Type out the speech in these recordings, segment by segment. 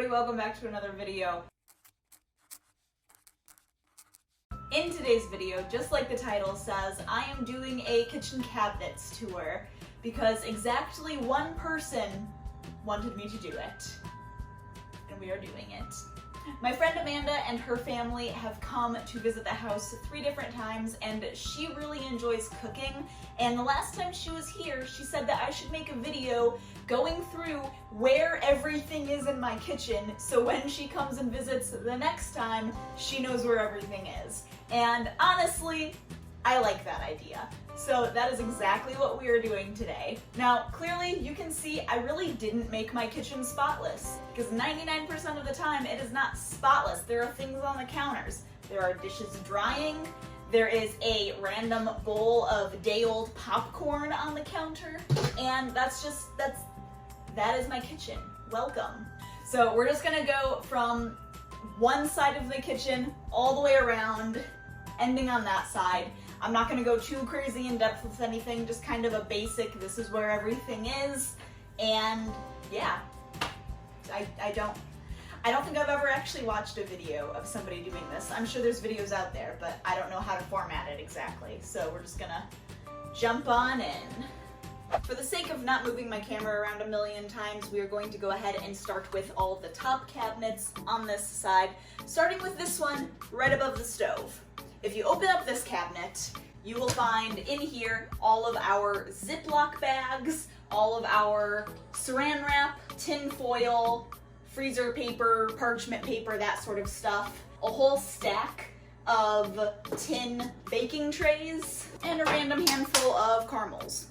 everybody, welcome back to another video. In today's video, just like the title says, I am doing a kitchen cabinets tour because exactly one person wanted me to do it, and we are doing it. My friend Amanda and her family have come to visit the house 3 different times, and she really enjoys cooking, and the last time she was here, she said that I should make a video going through where everything is in my kitchen, so when she comes and visits the next time, she knows where everything is. And honestly, I like that idea. So that is exactly what we are doing today. Now, clearly you can see I really didn't make my kitchen spotless, because 99% of the time it is not spotless. There are things on the counters. There are dishes drying. There is a random bowl of day-old popcorn on the counter, and that is my kitchen. Welcome. So we're just gonna go from one side of the kitchen all the way around, ending on that side. I'm not going to go too crazy in depth with anything, just kind of a basic, this is where everything is, and yeah, I don't think I've ever actually watched a video of somebody doing this. I'm sure there's videos out there, but I don't know how to format it exactly, so we're just gonna jump on in. For the sake of not moving my camera around a million times, we are going to go ahead and start with all of the top cabinets on this side, starting with this one right above the stove. If you open up this cabinet, you will find in here all of our Ziploc bags, all of our saran wrap, tin foil, freezer paper, parchment paper, that sort of stuff, a whole stack of tin baking trays, and a random handful of caramels.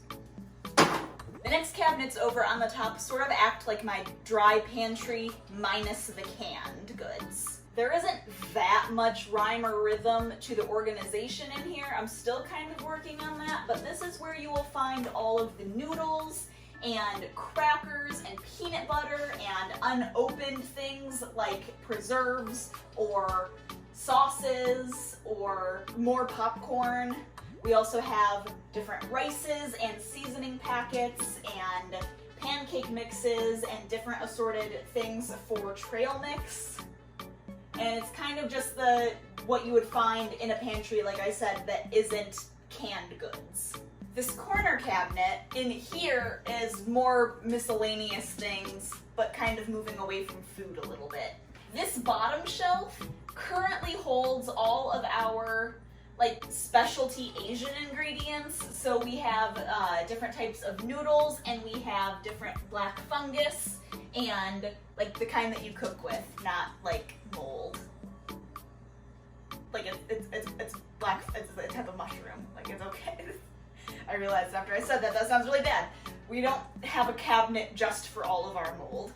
The next cabinets over on the top sort of act like my dry pantry minus the canned goods. There isn't that much rhyme or rhythm to the organization in here. I'm still kind of working on that, but this is where you will find all of the noodles and crackers and peanut butter and unopened things like preserves or sauces or more popcorn. We also have different rices and seasoning packets and pancake mixes and different assorted things for trail mix. And it's kind of just what you would find in a pantry, like I said, that isn't canned goods. This corner cabinet in here is more miscellaneous things, but kind of moving away from food a little bit. This bottom shelf currently holds all of our specialty Asian ingredients. So we have different types of noodles, and we have different black fungus, and the kind that you cook with, not mold. It's black, it's a type of mushroom, it's okay. I realized after I said that sounds really bad. We don't have a cabinet just for all of our mold,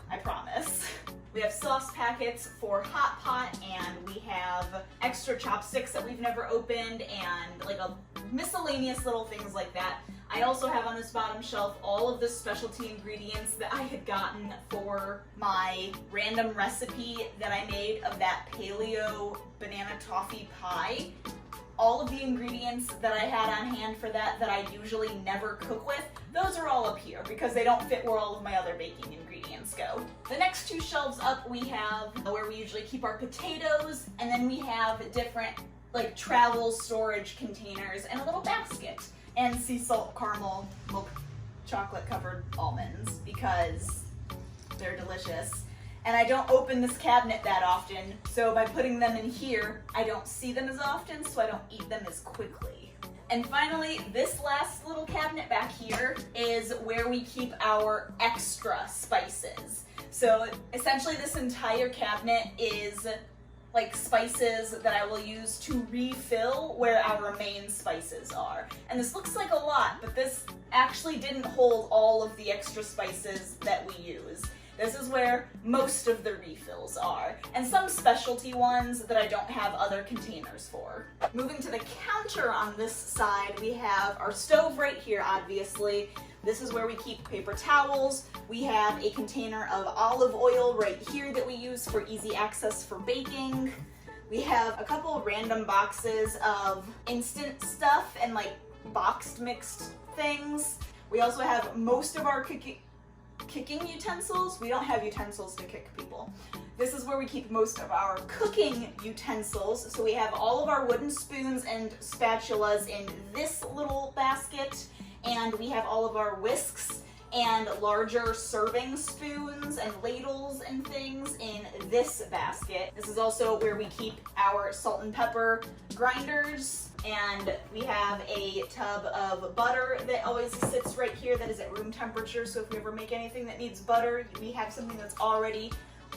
I promise. We have sauce packets for hot pot, and we have extra chopsticks that we've never opened, and a miscellaneous little things like that. I also have on this bottom shelf all of the specialty ingredients that I had gotten for my random recipe that I made of that paleo banana toffee pie. All of the ingredients that I had on hand for that I usually never cook with, those are all up here because they don't fit where all of my other baking ingredients go. The next 2 shelves up, we have where we usually keep our potatoes, and then we have different travel storage containers and a little basket, and sea salt caramel milk chocolate covered almonds because they're delicious. And I don't open this cabinet that often, so by putting them in here, I don't see them as often, so I don't eat them as quickly. And finally, this last little cabinet back here is where we keep our extra spices. So essentially this entire cabinet is spices that I will use to refill where our main spices are. And this looks like a lot, but this actually didn't hold all of the extra spices that we use. This is where most of the refills are, and some specialty ones that I don't have other containers for. Moving to the counter on this side, we have our stove right here, obviously. This is where we keep paper towels. We have a container of olive oil right here that we use for easy access for baking. We have a couple random boxes of instant stuff and boxed mixed things. We also have most of our cooking kicking utensils. We don't have utensils to kick people. This is where we keep most of our cooking utensils. So we have all of our wooden spoons and spatulas in this little basket, and we have all of our whisks and larger serving spoons and ladles and things in this basket. This is also where we keep our salt and pepper grinders, and we have a tub of butter that always sits right here that is at room temperature, so if we ever make anything that needs butter, we have something that's already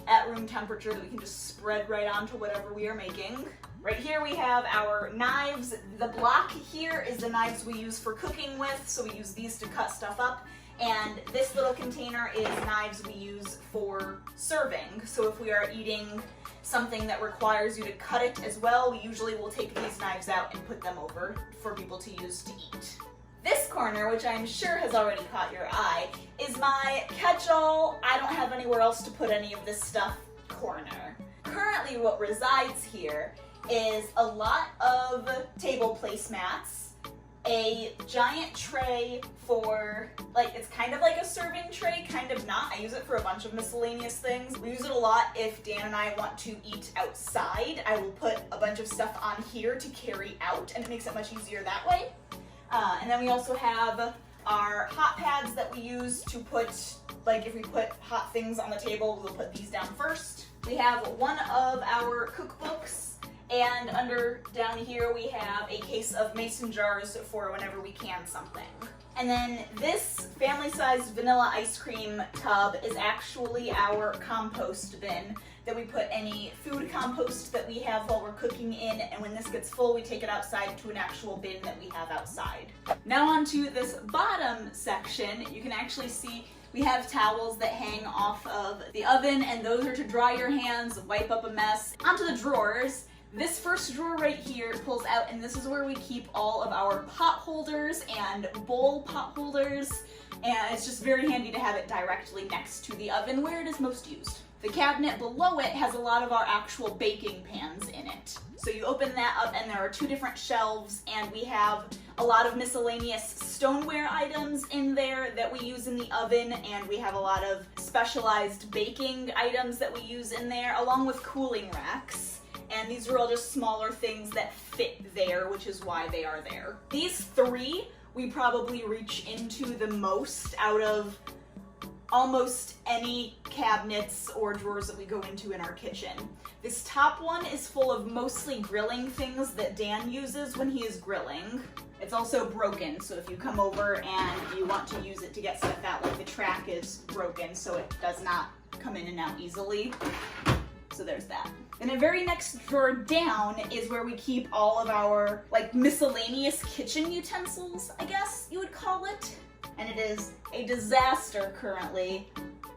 at room temperature that we can just spread right onto whatever we are making. Right here we have our knives. The block here is the knives we use for cooking with, so we use these to cut stuff up. And this little container is knives we use for serving. So if we are eating something that requires you to cut it as well, we usually will take these knives out and put them over for people to use to eat. This corner, which I'm sure has already caught your eye, is my catch-all, I don't have anywhere else to put any of this stuff corner. Currently what resides here is a lot of table placemats, a giant tray for, like, it's kind of like a serving tray, kind of not. I use it for a bunch of miscellaneous things. We use it a lot if Dan and I want to eat outside. I will put a bunch of stuff on here to carry out, and it makes it much easier that way. And then we also have our hot pads that we use to put, like, if we put hot things on the table, we'll put these down first. We have one of our cookbooks, and under down here we have a case of mason jars for whenever we can something. And then this family-sized vanilla ice cream tub is actually our compost bin that we put any food compost that we have while we're cooking in, and when this gets full we take it outside to an actual bin that we have outside. Now on to this bottom section, you can actually see we have towels that hang off of the oven, and those are to dry your hands, wipe up a mess. Onto the drawers. This first drawer right here pulls out, and this is where we keep all of our pot holders and bowl pot holders, and it's just very handy to have it directly next to the oven where it is most used. The cabinet below it has a lot of our actual baking pans in it. So you open that up and there are two different shelves, and we have a lot of miscellaneous stoneware items in there that we use in the oven, and we have a lot of specialized baking items that we use in there, along with cooling racks. And these are all just smaller things that fit there, which is why they are there. These three we probably reach into the most out of almost any cabinets or drawers that we go into in our kitchen. This top one is full of mostly grilling things that Dan uses when he is grilling. It's also broken, so if you come over and you want to use it to get stuff out, like the track is broken, so it does not come in and out easily. So there's that. And the very next drawer down is where we keep all of our, like, miscellaneous kitchen utensils, I guess you would call it. And it is a disaster currently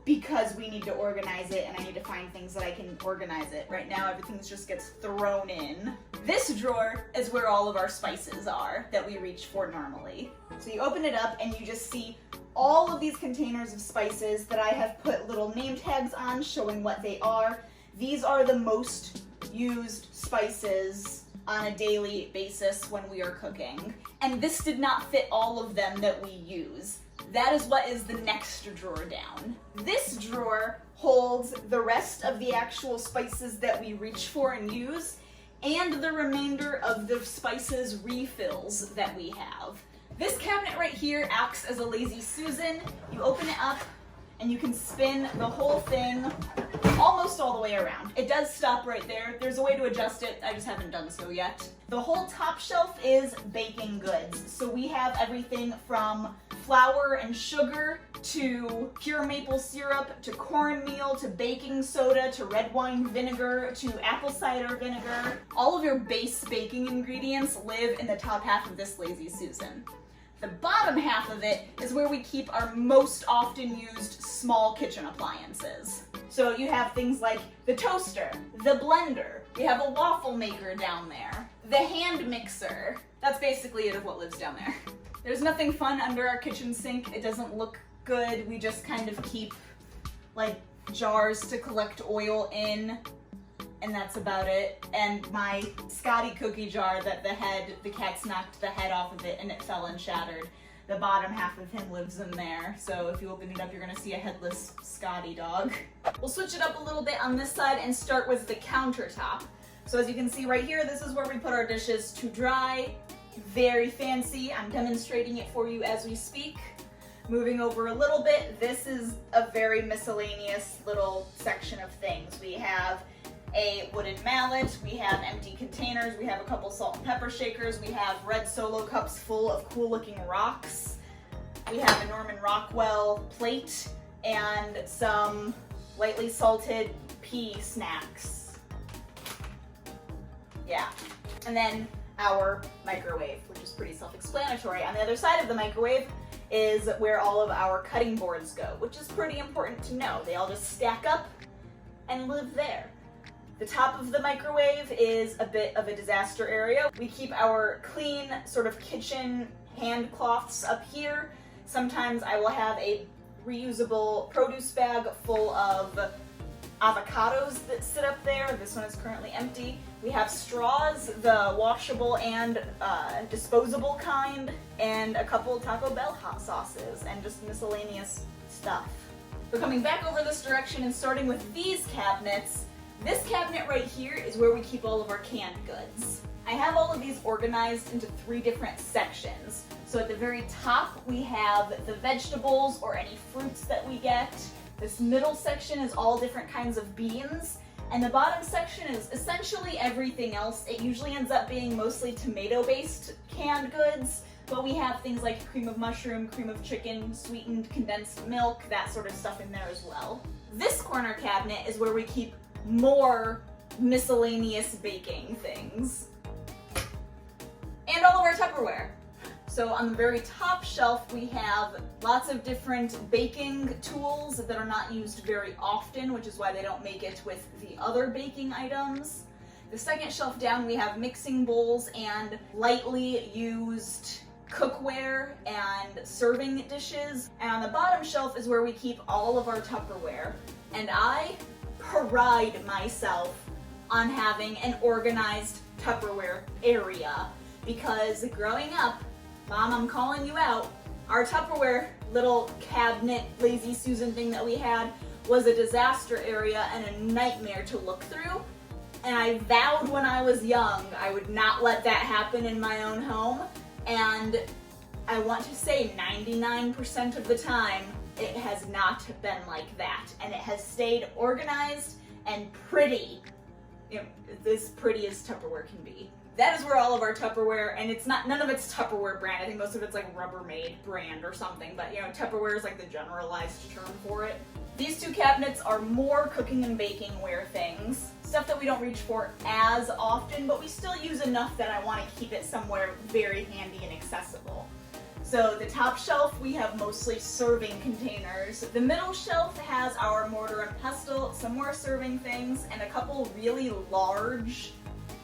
because we need to organize it, and I need to find things that I can organize it. Right now everything just gets thrown in. This drawer is where all of our spices are that we reach for normally. So you open it up and you just see all of these containers of spices that I have put little name tags on showing what they are. These are the most used spices on a daily basis when we are cooking. And this did not fit all of them that we use. That is what is the next drawer down. This drawer holds the rest of the actual spices that we reach for and use, and the remainder of the spices refills that we have. This cabinet right here acts as a lazy Susan. You open it up and you can spin the whole thing almost all the way around. It does stop right there. There's a way to adjust it. I just haven't done so yet. The whole top shelf is baking goods. So we have everything from flour and sugar to pure maple syrup to cornmeal to baking soda to red wine vinegar to apple cider vinegar. All of your base baking ingredients live in the top half of this Lazy Susan. The bottom half of it is where we keep our most often used small kitchen appliances. So you have things like the toaster, the blender, we have a waffle maker down there, the hand mixer. That's basically it of what lives down there. There's nothing fun under our kitchen sink. It doesn't look good. We just kind of keep, like, jars to collect oil in, and that's about it. And my Scotty cookie jar that the cat knocked the head off of it and it fell and shattered. the bottom half of him lives in there. So if you open it up, you're gonna see a headless Scotty dog. We'll switch it up a little bit on this side and start with the countertop. So as you can see right here, this is where we put our dishes to dry. Very fancy. I'm demonstrating it for you as we speak. Moving over a little bit, this is a very miscellaneous little section of things. We have a wooden mallet, we have empty containers, we have a couple salt and pepper shakers, we have red Solo cups full of cool looking rocks, we have a Norman Rockwell plate, and some lightly salted pea snacks. Yeah. And then our microwave, which is pretty self-explanatory. On the other side of the microwave is where all of our cutting boards go, which is pretty important to know. They all just stack up and live there. The top of the microwave is a bit of a disaster area. We keep our clean sort of kitchen hand cloths up here. Sometimes I will have a reusable produce bag full of avocados that sit up there. This one is currently empty. We have straws, the washable and disposable kind, and a couple Taco Bell hot sauces, and just miscellaneous stuff. So coming back over this direction and starting with these cabinets, this cabinet right here is where we keep all of our canned goods. I have all of these organized into 3 different sections. So at the very top, we have the vegetables or any fruits that we get. This middle section is all different kinds of beans. And the bottom section is essentially everything else. It usually ends up being mostly tomato-based canned goods, but we have things like cream of mushroom, cream of chicken, sweetened condensed milk, that sort of stuff in there as well. This corner cabinet is where we keep more miscellaneous baking things. And all of our Tupperware. So on the very top shelf, we have lots of different baking tools that are not used very often, which is why they don't make it with the other baking items. The second shelf down, we have mixing bowls and lightly used cookware and serving dishes. And on the bottom shelf is where we keep all of our Tupperware. And I pride myself on having an organized Tupperware area because growing up, Mom, I'm calling you out, our Tupperware little cabinet Lazy Susan thing that we had was a disaster area and a nightmare to look through. And I vowed when I was young I would not let that happen in my own home. And I want to say 99% of the time, it has not been like that. And it has stayed organized and pretty. You know, as pretty as Tupperware can be. That is where all of our Tupperware, and it's not, none of it's Tupperware brand. I think most of it's like Rubbermaid brand or something, but you know, Tupperware is like the generalized term for it. These 2 cabinets are more cooking and baking ware things. Stuff that we don't reach for as often, but we still use enough that I want to keep it somewhere very handy and accessible. So the top shelf, we have mostly serving containers. The middle shelf has our mortar and pestle, some more serving things, and a couple really large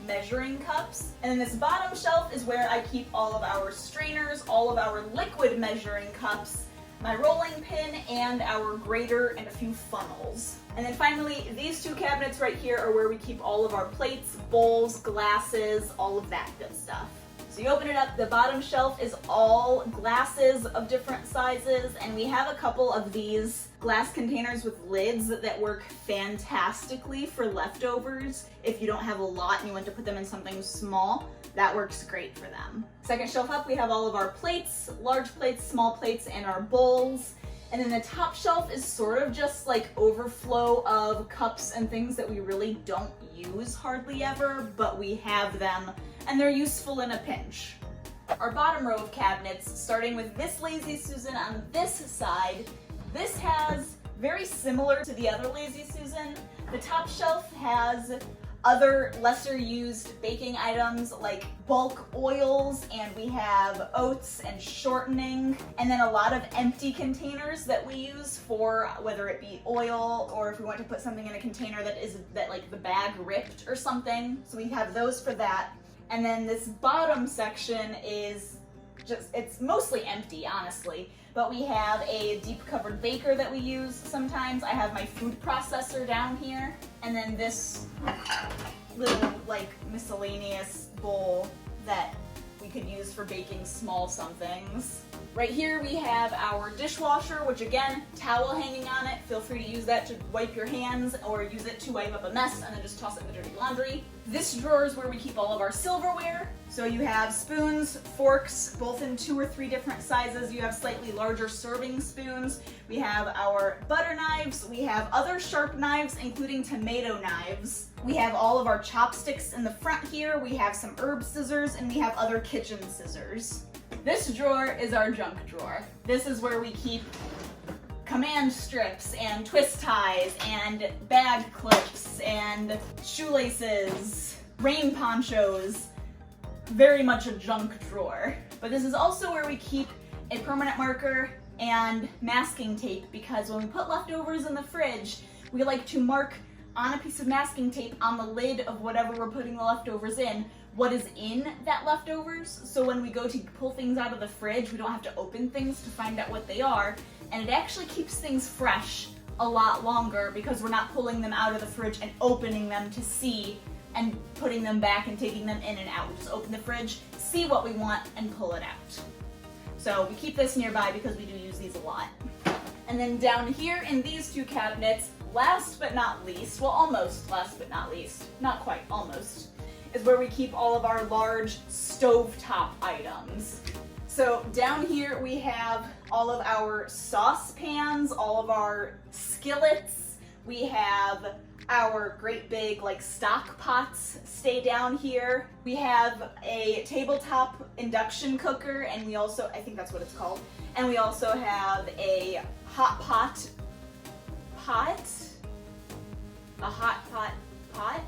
measuring cups. And then this bottom shelf is where I keep all of our strainers, all of our liquid measuring cups, my rolling pin, and our grater, and a few funnels. And then finally, these 2 cabinets right here are where we keep all of our plates, bowls, glasses, all of that good stuff. So you open it up, the bottom shelf is all glasses of different sizes, and we have a couple of these glass containers with lids that work fantastically for leftovers. If you don't have a lot and you want to put them in something small, that works great for them. Second shelf up, we have all of our plates, large plates, small plates, and our bowls. And then the top shelf is sort of just like overflow of cups and things that we really don't use hardly ever, but we have them and they're useful in a pinch. Our bottom row of cabinets, starting with this Lazy Susan on this side, this has, very similar to the other Lazy Susan, the top shelf has other lesser used baking items like bulk oils, and we have oats and shortening, and then a lot of empty containers that we use for whether it be oil or if we want to put something in a container that like the bag ripped or something. So we have those for that. And then this bottom section is just, it's mostly empty, honestly. But we have a deep covered baker that we use sometimes. I have my food processor down here. And then this little like miscellaneous bowl that we could use for baking small somethings. Right here we have our dishwasher, which again, towel hanging on it. Feel free to use that to wipe your hands or use it to wipe up a mess and then just toss it in the dirty laundry. This drawer is where we keep all of our silverware. So you have spoons, forks, both in 2 or 3 different sizes. You have slightly larger serving spoons. We have our butter knives. We have other sharp knives, including tomato knives. We have all of our chopsticks in the front here. We have some herb scissors, and we have other kitchen scissors. This drawer is our junk drawer. This is where we keep command strips and twist ties and bag clips and shoelaces, rain ponchos. Very much a junk drawer. But this is also where we keep a permanent marker and masking tape, because when we put leftovers in the fridge, we like to mark on a piece of masking tape on the lid of whatever we're putting the leftovers in what is in that leftovers, so when we go to pull things out of the fridge, we don't have to open things to find out what they are, and it actually keeps things fresh a lot longer because we're not pulling them out of the fridge and opening them to see and putting them back and taking them in and out. We just open the fridge, see what we want, and pull it out. So we keep this nearby because we do use these a lot. And then down here in these 2 cabinets, last but not least, well, almost last but not least, not quite, almost, is where we keep all of our large stovetop items. So down here we have all of our saucepans, all of our skillets. We have our great big like stock pots stay down here. We have a tabletop induction cooker, and we also, I think that's what it's called, and we also have a hot pot, a hot pot,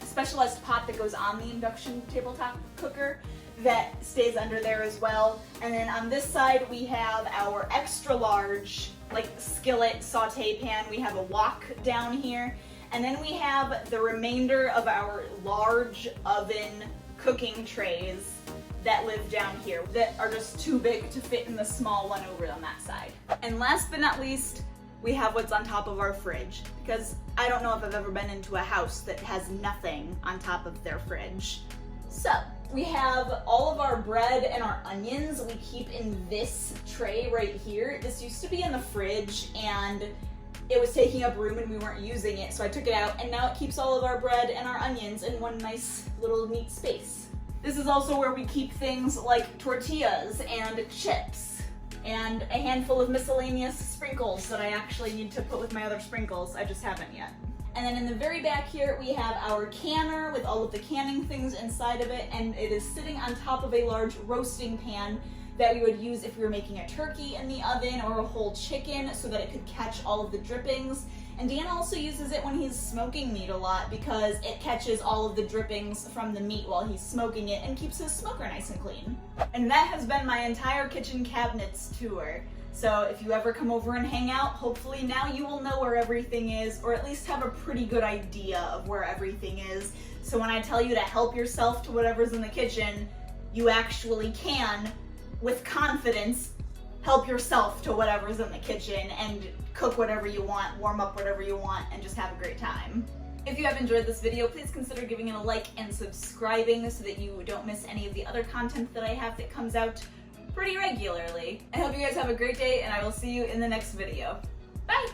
a specialized pot that goes on the induction tabletop cooker that stays under there as well. And then on this side we have our extra large like skillet saute pan. We have a wok down here, and then we have the remainder of our large oven cooking trays that live down here that are just too big to fit in the small one over on that side. And last but not least, we have what's on top of our fridge, because I don't know if I've ever been into a house that has nothing on top of their fridge. So we have all of our bread and our onions we keep in this tray right here. This used to be in the fridge and it was taking up room and we weren't using it, so I took it out, and now it keeps all of our bread and our onions in one nice little neat space. This is also where we keep things like tortillas and chips and a handful of miscellaneous sprinkles that I actually need to put with my other sprinkles. I just haven't yet. And then in the very back here, we have our canner with all of the canning things inside of it, and it is sitting on top of a large roasting pan that we would use if we were making a turkey in the oven or a whole chicken, so that it could catch all of the drippings. And Dan also uses it when he's smoking meat a lot because it catches all of the drippings from the meat while he's smoking it and keeps his smoker nice and clean. And that has been my entire kitchen cabinets tour. So if you ever come over and hang out, hopefully now you will know where everything is, or at least have a pretty good idea of where everything is. So when I tell you to help yourself to whatever's in the kitchen, you actually can, with confidence, help yourself to whatever's in the kitchen and cook whatever you want, warm up whatever you want, and just have a great time. If you have enjoyed this video, please consider giving it a like and subscribing so that you don't miss any of the other content that I have that comes out pretty regularly. I hope you guys have a great day, and I will see you in the next video. Bye!